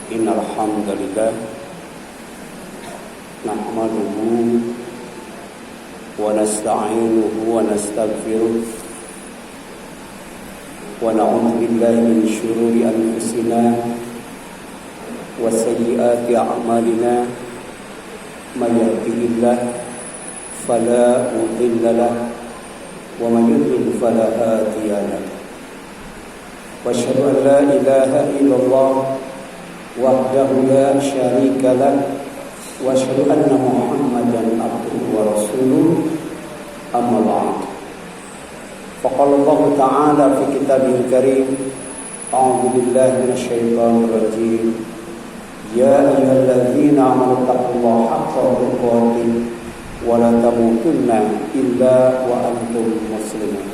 Innal hamdalillah nahmaduhu wa nasta'inuhu wa nastaghfiruh wa na'udzu billahi min shururi anfusina wa sayyiati a'malina may yahdihillahu fala mudilla lahu wa may yudlil fala hadiya lahu wa asyhadu an la ilaha illallah wahdahu la syarika lah wa asyhadu anna Muhammadan abduhu wa rasuluh amma ba'd. Faqala Allah ta'ala fi kitabihil karim a'udzu billahi minasyaitonir rajim ya ayyuhalladzina amanu taqullaha haqqa tuqatih wa la tamutunna illa wa antum muslimun.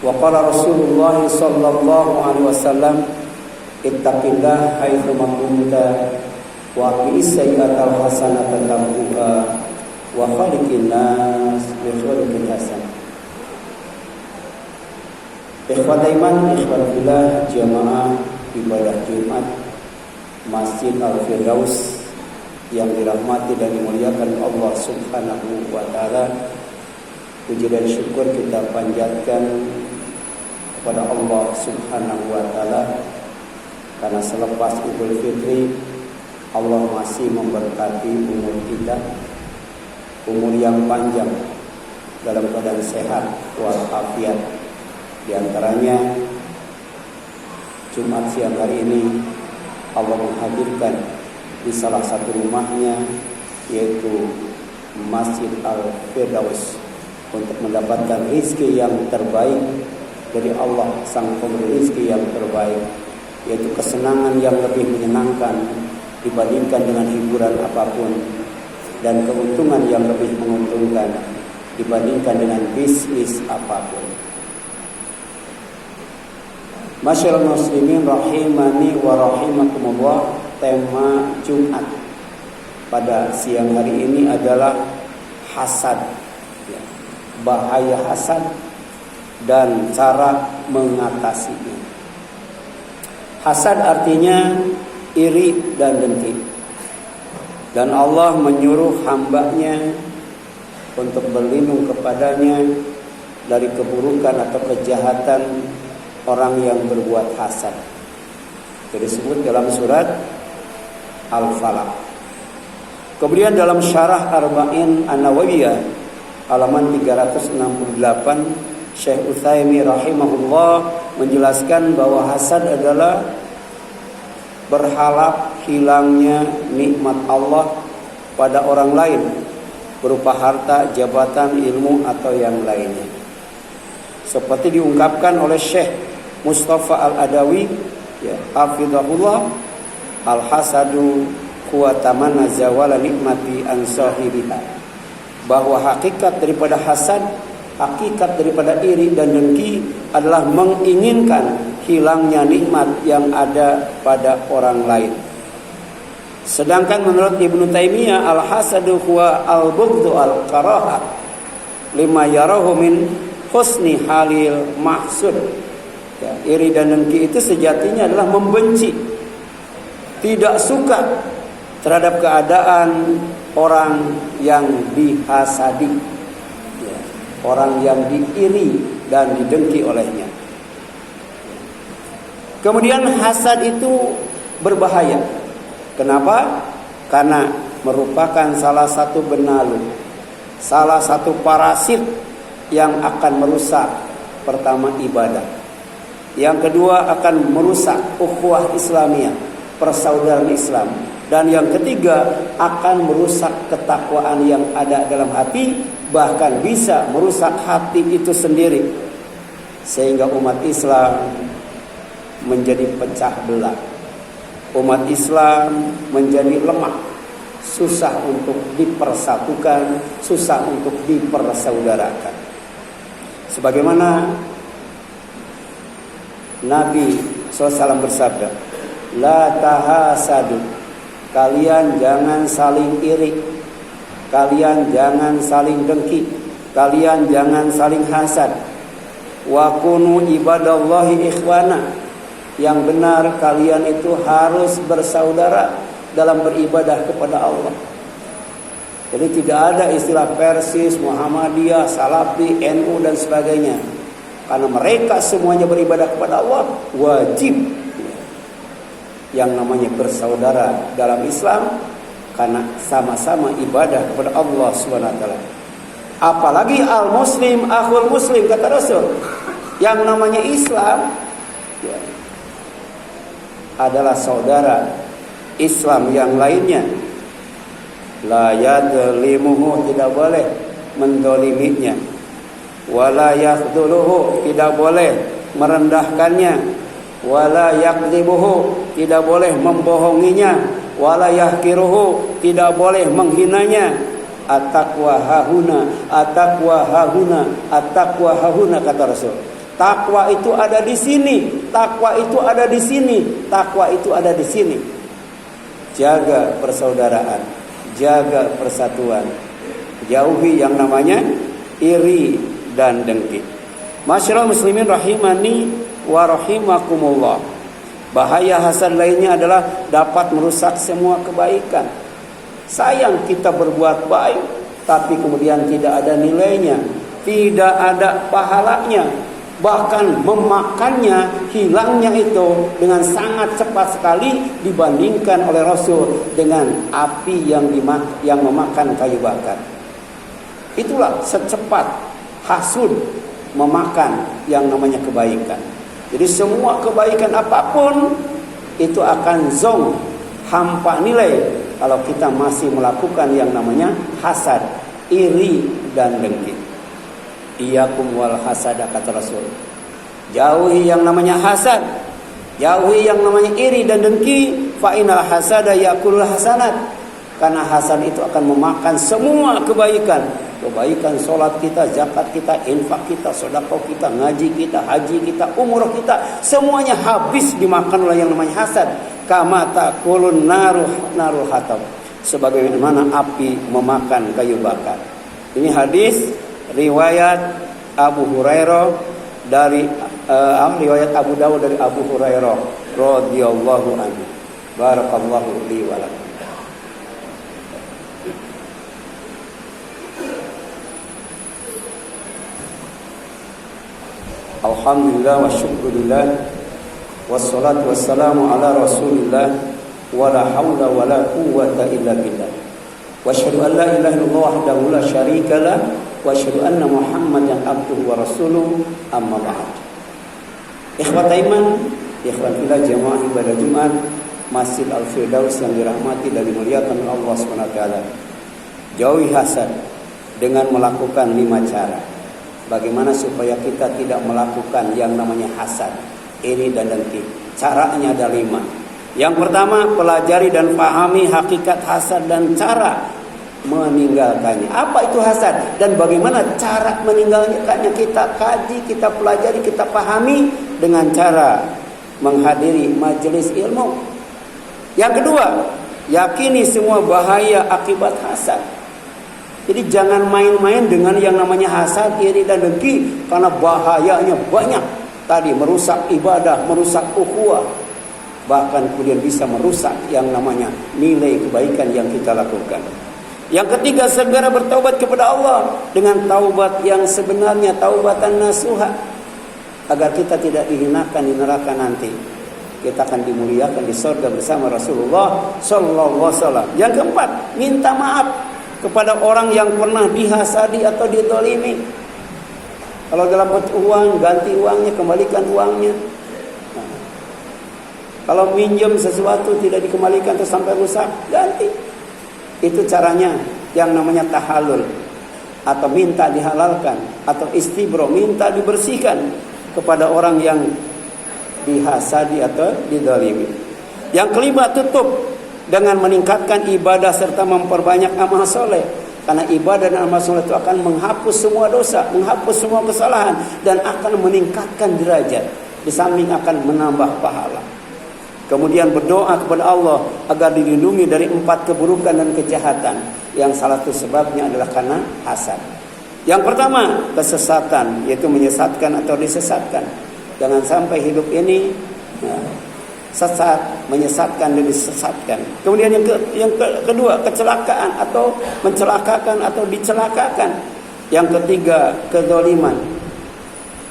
Wa qala Rasulullah sallallahu alaihi wasallam ittaqillah haitsu ma kunta wa aqis sayyi'atal hasanata tamhuha wa khaliqin nas bi khuluqin hasan. Ikhwat iman, ikhwat billah, jamaah ibadah Jumat Masjid Al-Firdaus yang dirahmati dan dimuliakan Allah Subhanahu wa taala. Puji dan syukur kita panjatkan kepada Allah Subhanahu wa taala karena selepas Idul Fitri Allah masih memberkati umur kita, umur yang panjang dalam keadaan sehat walafiat. Di antaranya Jumat siang hari ini Allah menghadirkan di salah satu rumahnya yaitu Masjid Al-Firdaus untuk mendapatkan rezeki yang terbaik dari Allah Sang Pemberi rezeki yang terbaik, yaitu kesenangan yang lebih menyenangkan dibandingkan dengan hiburan apapun, dan keuntungan yang lebih menguntungkan dibandingkan dengan bisnis apapun. Masyaallah muslimin rahimani wa rahimakumullah. Tema Jumat pada siang hari ini adalah hasad, bahaya hasad dan cara mengatasinya. Hasad artinya iri dan dengki, dan Allah menyuruh hambanya untuk berlindung kepadanya dari keburukan atau kejahatan orang yang berbuat hasad. Itu disebut dalam surat Al-Falaq. Kemudian dalam syarah Arba'in An-Nawawiyah halaman 368, Syekh Utsaimin rahimahullah menjelaskan bahwa hasad adalah berharap hilangnya nikmat Allah pada orang lain berupa harta, jabatan, ilmu atau yang lainnya. Seperti diungkapkan oleh Syekh Mustafa Al-Adawi, hafizahullah, al-hasadu huwa tamanna zawala nikmati an sahibiha, bahwa hakikat daripada hasad, hakikat daripada iri dan dengki adalah menginginkan hilangnya nikmat yang ada pada orang lain. Sedangkan menurut Ibnu Taimiyah, al-hasadu huwa al-bughdhu al-karahah lima yarahu min husni halil mahsud. Iri dan dengki itu sejatinya adalah membenci, tidak suka terhadap keadaan orang yang dihasadi, orang yang diiri dan didengki olehnya. Kemudian hasad itu berbahaya. Kenapa? Karena merupakan salah satu benalu, salah satu parasit yang akan merusak, pertama, ibadah. Yang kedua, akan merusak ukhuwah Islamiyah, persaudaraan Islam. Dan yang ketiga, akan merusak ketakwaan yang ada dalam hati, bahkan bisa merusak hati itu sendiri, sehingga umat Islam menjadi pecah belah. Umat Islam menjadi lemah, susah untuk dipersatukan, susah untuk dipersaudarakan. Sebagaimana Nabi SAW bersabda, la tahasadu, kalian jangan saling iri, kalian jangan saling dengki, kalian jangan saling hasad. Wa kunu ibadallahi ikhwana, Yang benar kalian itu harus bersaudara dalam beribadah kepada Allah. Jadi tidak ada istilah Persis, Muhammadiyah, Salafi, NU dan sebagainya. Karena mereka semuanya beribadah kepada Allah, wajib yang namanya bersaudara dalam Islam karena sama-sama ibadah kepada Allah Subhanahu wa taala. Apalagi al-muslim akhul muslim, kata Rasul. Yang namanya Islam ya, adalah saudara Islam yang lainnya. La yadlimuhu, tidak boleh mendoliminya. Wala yakhduluhu, tidak boleh merendahkannya. Wala yakdzibuhu, tidak boleh membohonginya. Wala yahkiruhu, tidak boleh menghinanya. At-taqwa hahuna, at-taqwa hahuna, at-taqwa hahuna, kata Rasul. Takwa itu ada di sini, takwa itu ada di sini, takwa itu ada di sini. Jaga persaudaraan, jaga persatuan, jauhi yang namanya iri dan dengki. Masyaallah muslimin rahimani wa rahimakumullah. Bahaya hasad lainnya adalah dapat merusak semua kebaikan. Sayang kita berbuat baik tapi kemudian tidak ada nilainya, tidak ada pahalanya. Bahkan memakannya, hilangnya itu dengan sangat cepat sekali dibandingkan oleh Rasul dengan api yang memakan kayu bakar. Itulah secepat hasud memakan yang namanya kebaikan. Jadi semua kebaikan apapun itu akan zong, hampa nilai kalau kita masih melakukan yang namanya hasad, iri dan dengki. Iyakum wal hasada, kata Rasul. Jauhi yang namanya hasad, jauhi yang namanya iri dan dengki. Fa inal hasada yakulul hasanat. Karena hasad itu akan memakan semua kebaikan. Kebaikan solat kita, zakat kita, infak kita, sedekah kita, ngaji kita, haji kita, umrah kita, semuanya habis dimakan oleh yang namanya hasad. Kama taqulun narul hatab. Sebagaimana api memakan kayu bakar. Ini hadis riwayat Abu Hurairah dari riwayat Abu Dawud dari Abu Hurairah radhiyallahu anhu. Barakallahu li wa lakum. Alhamdulillah wa syukurillah wassalatu wassalamu ala Rasulillah wa la haula wa la quwwata illa billah. Wa asyhadu an la ilaha illallah wahdahu la syarika lah wa asyhadu anna Muhammadan abduhu wa rasuluhu, amma ba'd. Ikhwat iman, ikhwan fillah jamaah ibadah Jumat Masjid Al-Firdaus yang dirahmati dan dimuliakan Allah Subhanahu wa taala. Jauhi hasad dengan melakukan 5 cara. Bagaimana supaya kita tidak melakukan yang namanya hasad, iri dan dengki? Caranya ada 5. Yang pertama, pelajari dan pahami hakikat hasad dan cara meninggalkannya. Apa itu hasad dan bagaimana cara meninggalkannya? Kita kaji, kita pelajari, kita pahami dengan cara menghadiri majelis ilmu. Yang kedua, yakini semua bahaya akibat hasad. Jadi jangan main-main dengan yang namanya hasad, iri dan dengki karena bahayanya banyak. Tadi merusak ibadah, merusak ukhuwah, bahkan kemudian bisa merusak yang namanya nilai kebaikan yang kita lakukan. Yang ketiga, segera bertaubat kepada Allah dengan taubat yang sebenarnya, taubatan nasuha, agar kita tidak dihinakan di neraka nanti. Kita akan dimuliakan di surga bersama Rasulullah sallallahu alaihi wasallam. Yang keempat, minta maaf kepada orang yang pernah dihasadi atau dizalimi. Kalau dalam uang, ganti uangnya, kembalikan uangnya. Kalau minjem sesuatu tidak dikembalikan terus sampai rusak, ganti. Itu caranya yang namanya tahalul, atau minta dihalalkan, atau istibro, minta dibersihkan kepada orang yang dihasadi atau dizalimi. Yang kelima, tutup dengan meningkatkan ibadah serta memperbanyak amal soleh. Karena ibadah dan amal soleh itu akan menghapus semua dosa, menghapus semua kesalahan, dan akan meningkatkan derajat. Di samping akan menambah pahala. Kemudian berdoa kepada Allah agar dilindungi dari 4 keburukan dan kejahatan. Yang salah satu sebabnya adalah karena hasad. Yang pertama, kesesatan, yaitu menyesatkan atau disesatkan. Jangan sampai hidup ini Ya. Sesat, menyesatkan dan disesatkan. Kemudian yang kedua, kecelakaan atau mencelakakan atau dicelakakan. Yang ketiga, kezaliman.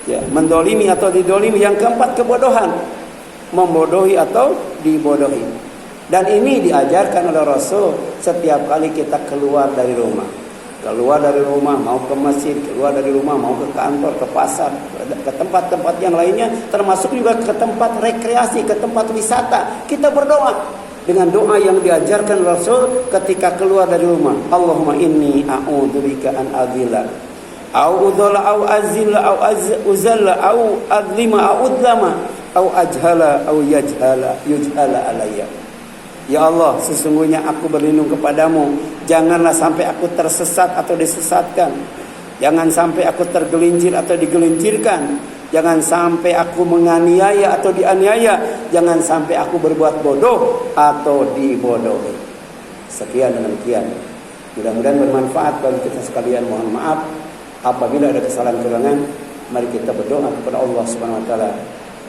Ya, mendolimi atau didolimi. Yang keempat, kebodohan, membodohi atau dibodohi. Dan ini diajarkan oleh Rasul setiap kali kita keluar dari rumah. Keluar dari rumah, mau ke masjid, keluar dari rumah, mau ke kantor, ke pasar, ke tempat-tempat yang lainnya, termasuk juga ke tempat rekreasi, ke tempat wisata. Kita berdoa dengan doa yang diajarkan Rasul ketika keluar dari rumah. Allahumma inni a'udzubika an adilla au udhalla au azilla au uzalla au adlima au udlama au ajhala au yujhala alayya. Ya Allah, sesungguhnya aku berlindung kepadamu. Janganlah sampai aku tersesat atau disesatkan. Jangan sampai aku tergelincir atau digelincirkan. Jangan sampai aku menganiaya atau dianiaya. Jangan sampai aku berbuat bodoh atau dibodohi. Sekian dan demikian. Mudah-mudahan bermanfaat bagi kita sekalian. Mohon maaf apabila ada kesalahan-kesalahan. Mari kita berdoa kepada Allah Subhanahu wa taala.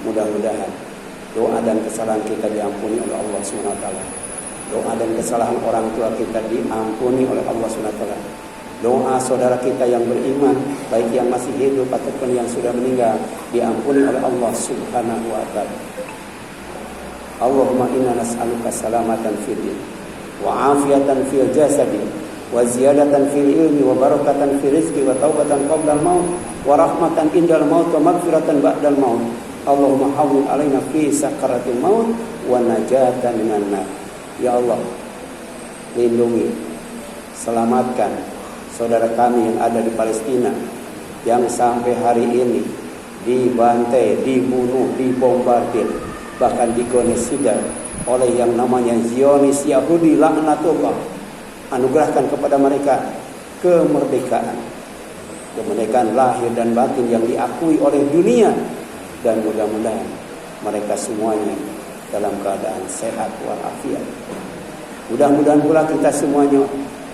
Mudah-mudahan doa dan kesalahan kita diampuni oleh Allah SWT. Doa dan kesalahan orang tua kita diampuni oleh Allah SWT. Doa saudara kita yang beriman, baik yang masih hidup ataupun yang sudah meninggal, diampuni oleh Allah Subhanahu wa taala. Allahumma inna nas'aluka salamatan fid din wa afiyatan fil jasadi wa ziyadatan fil ilmi wa barakatan fil rizqi wa taubatan qabla al-maut wa rahmatan indal maut wa maghfiratan ba'dal maut. Allahumma hawwin alaina fi sakaratil maut wa najatan minan nar. Ya Allah, lindungi, selamatkan saudara kami yang ada di Palestina yang sampai hari ini dibantai, dibunuh, dibombardir, bahkan digenosida oleh yang namanya Zionis Yahudi laknatullah. Anugerahkan kepada mereka kemerdekaan lahir dan batin yang diakui oleh dunia. Dan mudah-mudahan mereka semuanya dalam keadaan sehat walafiat. Mudah-mudahan pula kita semuanya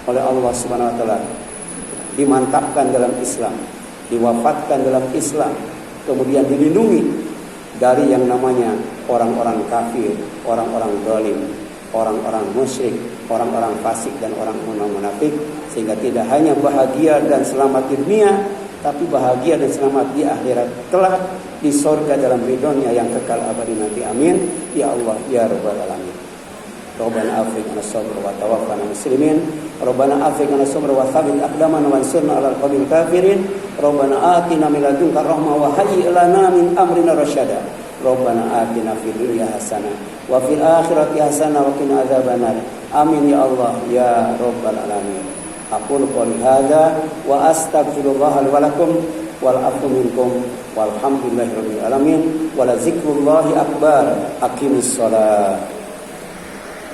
oleh Allah Subhanahu wa taala dimantapkan dalam Islam, diwafatkan dalam Islam, kemudian dilindungi dari yang namanya orang-orang kafir, orang-orang zalim, orang-orang musyrik, orang-orang fasik dan orang munafik, sehingga tidak hanya bahagia dan selamat di dunia, tapi bahagia dan selamat di akhirat kelak di surga dalam ridhonya yang kekal abadi nanti. Amin ya Allah ya rabbal alamin. Rabbana afriqna sabra wa tawaffana muslimin. Rabbana afriqna sabra wa thabbit aqdamana wansurna 'alal qawmil kafirin. Rabbana atina min ladunka rahmah wa hayyi' lana min amrina rasyada. Rabbana atina fid dunya hasanah wa fil akhirati hasanah wa qina adzabannar. Amin ya Allah ya rabbal alamin. Aqulu qouli hadza wa astaghfirullah li wa lakum wal afu minkum walhamdulillahirabbil alamin wa la zikrullahi akbar. Aqimis shalah.